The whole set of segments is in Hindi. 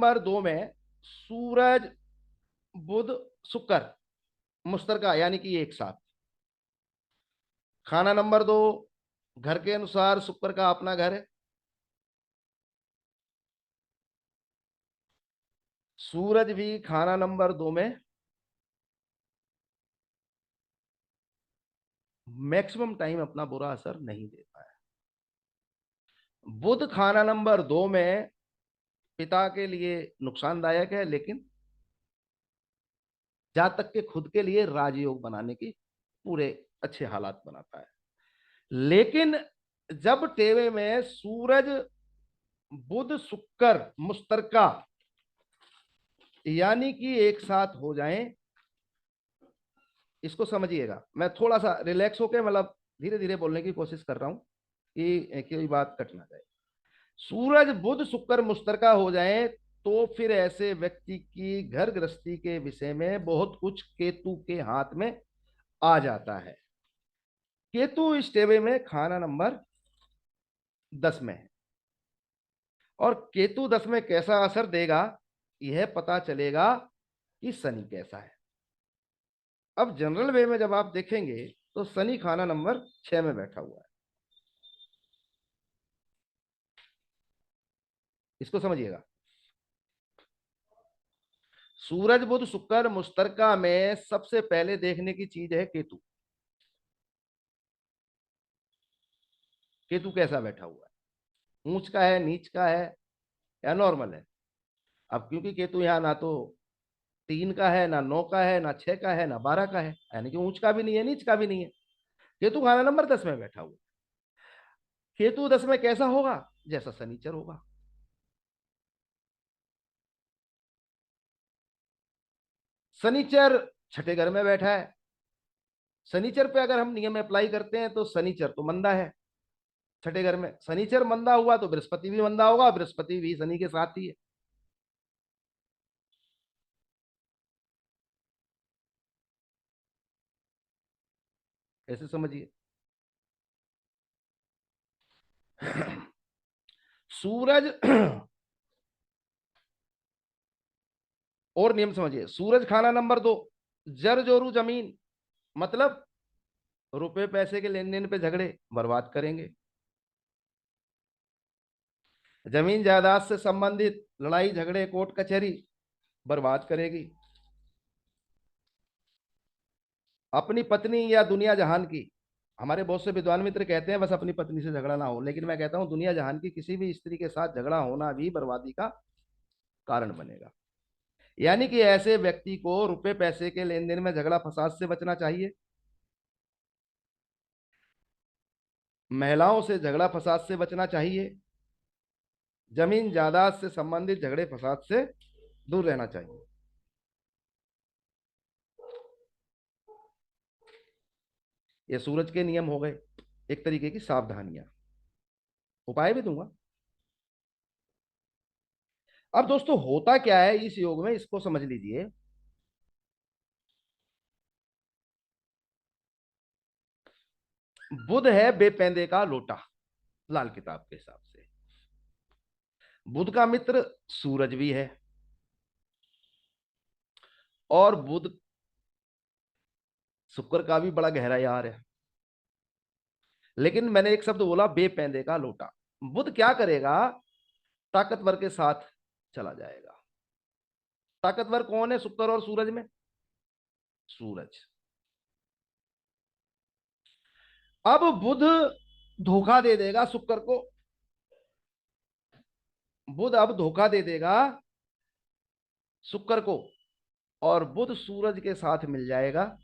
नंबर 2 में सूरज बुध शुक्र मुश्तरका यानी कि एक साथ। खाना नंबर 2, घर के अनुसार शुक्र का अपना घर है। सूरज भी खाना नंबर 2 में मैक्सिमम टाइम अपना बुरा असर नहीं देता है। बुध खाना नंबर 2 में पिता के लिए नुकसानदायक है, लेकिन जहां तक के खुद के लिए राजयोग बनाने की पूरे अच्छे हालात बनाता है। लेकिन जब टेवे में सूरज बुध शुक्र मुश्तरका यानी कि एक साथ हो जाएं, इसको समझिएगा। मैं थोड़ा सा रिलैक्स होकर मतलब धीरे धीरे बोलने की कोशिश कर रहा हूं कि कोई बात कट ना जाए। सूरज बुध शुक्र मुश्तरका हो जाए तो फिर ऐसे व्यक्ति की घर गृहस्थी के विषय में बहुत कुछ केतु के हाथ में आ जाता है। केतु इस टेबल में खाना नंबर 10 में है, और केतु 10 में कैसा असर देगा यह पता चलेगा कि शनि कैसा है। अब जनरल वे में जब आप देखेंगे तो शनि खाना नंबर 6 में बैठा हुआ है। इसको समझिएगा। सूरज बुध शुक्र मुश्तरका में सबसे पहले देखने की चीज है केतु। केतु कैसा बैठा हुआ है, ऊंच का है, नीच का है, या नॉर्मल है। अब क्योंकि केतु यहाँ ना तो 3 का है, ना 9 का है, ना 6 का है, ना 12 का है, यानी कि ऊंच का भी नहीं है, नीच का भी नहीं है। केतु खाना नंबर 10 में बैठा हुआ। केतु 10 में कैसा होगा, जैसा शनिचर होगा। शनिचर छठे घर में बैठा है। शनिचर पे अगर हम नियम अप्लाई करते हैं तो शनिचर तो मंदा है। छठे घर में शनिचर मंदा हुआ तो बृहस्पति भी मंदा होगा, बृहस्पति भी शनि के साथ ही है। ऐसे समझिए। सूरज और नियम समझिए। सूरज खाना नंबर 2 जर जोरू जमीन, मतलब रुपए पैसे के लेन देन पे झगड़े बर्बाद करेंगे। जमीन जायदाद से संबंधित लड़ाई झगड़े कोर्ट कचहरी बर्बाद करेगी। अपनी पत्नी या दुनिया जहान की, हमारे बहुत से विद्वान मित्र कहते हैं बस अपनी पत्नी से झगड़ा ना हो, लेकिन मैं कहता हूं दुनिया जहान की किसी भी स्त्री के साथ झगड़ा होना भी बर्बादी का कारण बनेगा। यानी कि ऐसे व्यक्ति को रुपए पैसे के लेन देन में झगड़ा फसाद से बचना चाहिए। महिलाओं से झगड़ा फसाद से बचना चाहिए। जमीन जायदाद से संबंधित झगड़े फसाद से दूर रहना चाहिए। ये सूरज के नियम हो गए, एक तरीके की सावधानियां। उपाय भी दूंगा। अब दोस्तों होता क्या है इस योग में, इसको समझ लीजिए। बुध है बेपेंदे का लोटा, लाल किताब के हिसाब से। बुध का मित्र सूरज भी है, और बुध शुक्र का भी बड़ा गहरा यार है। लेकिन मैंने एक शब्द बोला बेपेंदे का लोटा। बुध क्या करेगा, ताकतवर के साथ चला जाएगा। ताकतवर कौन है शुक्र और सूरज में, सूरज। अब बुध धोखा दे देगा शुक्र को। बुध अब धोखा दे देगा शुक्र को, और बुध सूरज के साथ मिल जाएगा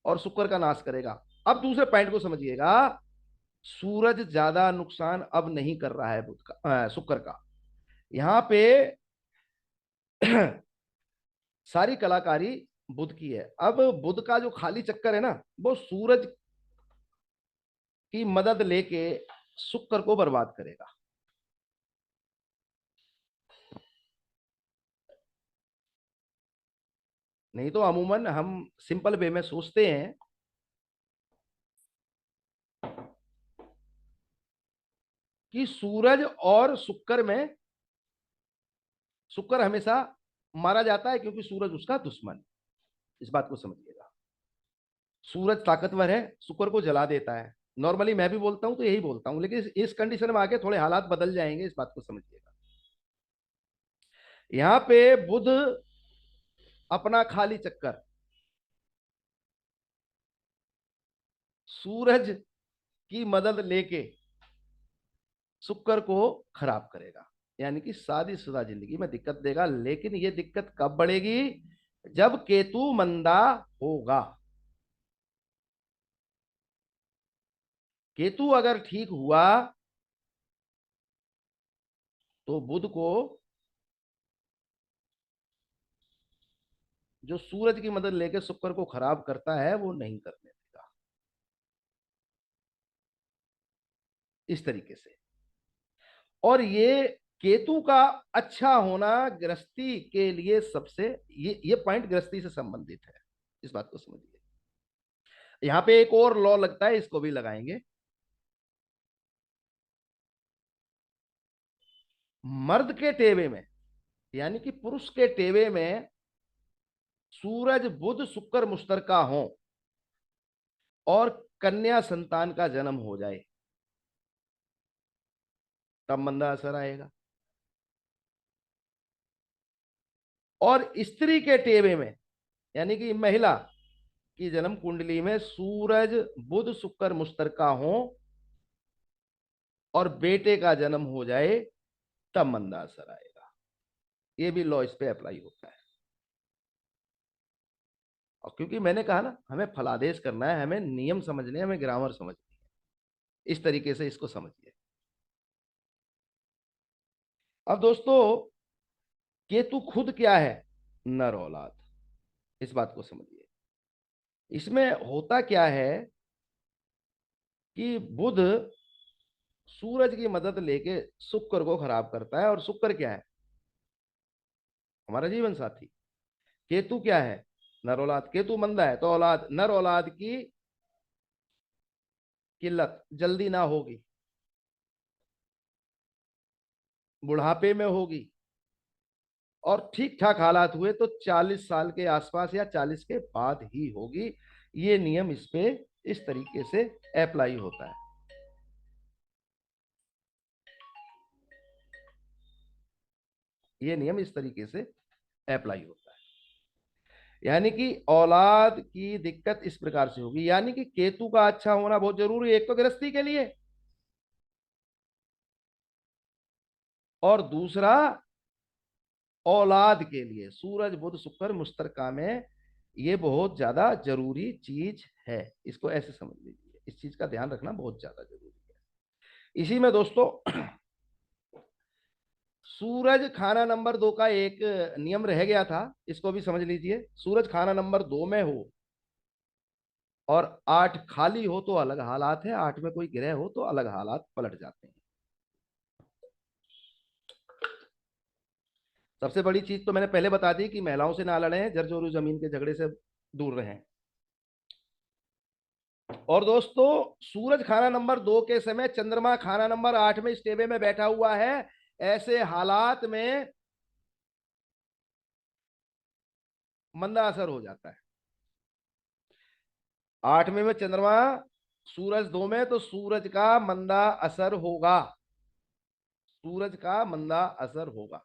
और शुक्र का नाश करेगा। अब दूसरे पॉइंट को समझिएगा। सूरज ज्यादा नुकसान अब नहीं कर रहा है बुध का, शुक्र का। यहां पे सारी कलाकारी बुध की है। अब बुध का जो खाली चक्कर है ना, वो सूरज की मदद लेके शुक्र को बर्बाद करेगा। नहीं तो अमूमन हम सिंपल वे में सोचते हैं कि सूरज और शुक्र में, शुक्र हमेशा मारा जाता है क्योंकि सूरज उसका दुश्मन है। इस बात को समझिएगा। सूरज ताकतवर है, शुक्र को जला देता है। नॉर्मली मैं भी बोलता हूं तो यही बोलता हूं, लेकिन इस कंडीशन में आके थोड़े हालात बदल जाएंगे, इस बात को समझिएगा। यहां पे बुध अपना खाली चक्कर सूरज की मदद लेके शुक्र को खराब करेगा, यानी कि शादीशुदा जिंदगी में दिक्कत देगा। लेकिन यह दिक्कत कब बढ़ेगी? जब केतु मंदा होगा। केतु अगर ठीक हुआ तो बुध को, जो सूरज की मदद लेके शुक्र को खराब करता है, वो नहीं करने देगा। इस तरीके से। और ये केतु का अच्छा होना गृहस्थी के लिए सबसे, ये पॉइंट गृहस्थी से संबंधित है। इस बात को समझिए। यहां पे एक और लॉ लगता है, इसको भी लगाएंगे। मर्द के टेवे में, यानी कि पुरुष के टेवे में सूरज बुध शुक्र मुश्तरका हो और कन्या संतान का जन्म हो जाए, तब मंदा असर आएगा। और स्त्री के टेवे में, यानी कि महिला की जन्म कुंडली में सूरज बुध शुक्र मुश्तरका हो और बेटे का जन्म हो जाए, तब मंदा असर आएगा। ये भी लॉ इस पे अप्लाई होता है। और क्योंकि मैंने कहा ना, हमें फलादेश करना है, हमें नियम समझने, हमें ग्रामर समझनी है। इस तरीके से इसको समझिए। अब दोस्तों, केतु खुद क्या है? नर औलाद। इस बात को समझिए। इसमें होता क्या है कि बुध सूरज की मदद लेके शुक्र को खराब करता है, और शुक्र क्या है? हमारा जीवन साथी। केतु क्या है? नर औलाद। केतु मंदा है तो औलाद, नर औलाद की किल्लत जल्दी ना होगी, बुढ़ापे में होगी। और ठीक ठाक हालात हुए तो 40 साल के आसपास या 40 के बाद ही होगी। ये नियम इस पे इस तरीके से अप्लाई होता है। ये नियम इस तरीके से अप्लाई होता है। यानी कि औलाद की दिक्कत इस प्रकार से होगी, यानी कि केतु का अच्छा होना बहुत जरूरी है, एक तो गृहस्थी के लिए, और दूसरा औलाद के लिए। सूरज बुध शुक्र मुश्तरका में ये बहुत ज्यादा जरूरी चीज है। इसको ऐसे समझ लीजिए, इस चीज का ध्यान रखना बहुत ज्यादा जरूरी है। इसी में दोस्तों, सूरज खाना नंबर 2 का एक नियम रह गया था, इसको भी समझ लीजिए। सूरज खाना नंबर 2 में हो और 8 खाली हो तो अलग हालात है, 8 में कोई ग्रह हो तो अलग हालात पलट जाते हैं। सबसे बड़ी चीज तो मैंने पहले बता दी कि महिलाओं से ना लड़ें, जर जोरू जमीन के झगड़े से दूर रहें। और दोस्तों, सूरज खाना नंबर 2 के समय चंद्रमा खाना नंबर 8 में स्टेबे में बैठा हुआ है। ऐसे हालात में मंदा असर हो जाता है। 8वें में चंद्रमा, सूरज 2 में, तो सूरज का मंदा असर होगा। सूरज का मंदा असर होगा,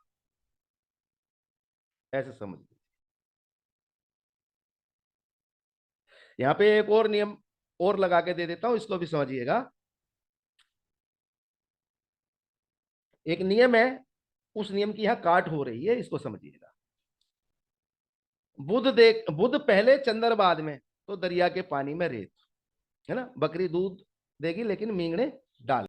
ऐसे समझ लीजिए। यहां पे एक और नियम और लगा के दे देता हूं, इसको भी समझिएगा। एक नियम है, उस नियम की यहां काट हो रही है, इसको समझिएगा। बुध पहले चंद्र बाद में, तो दरिया के पानी में रेत, है ना। बकरी दूध देगी लेकिन मींगने डाल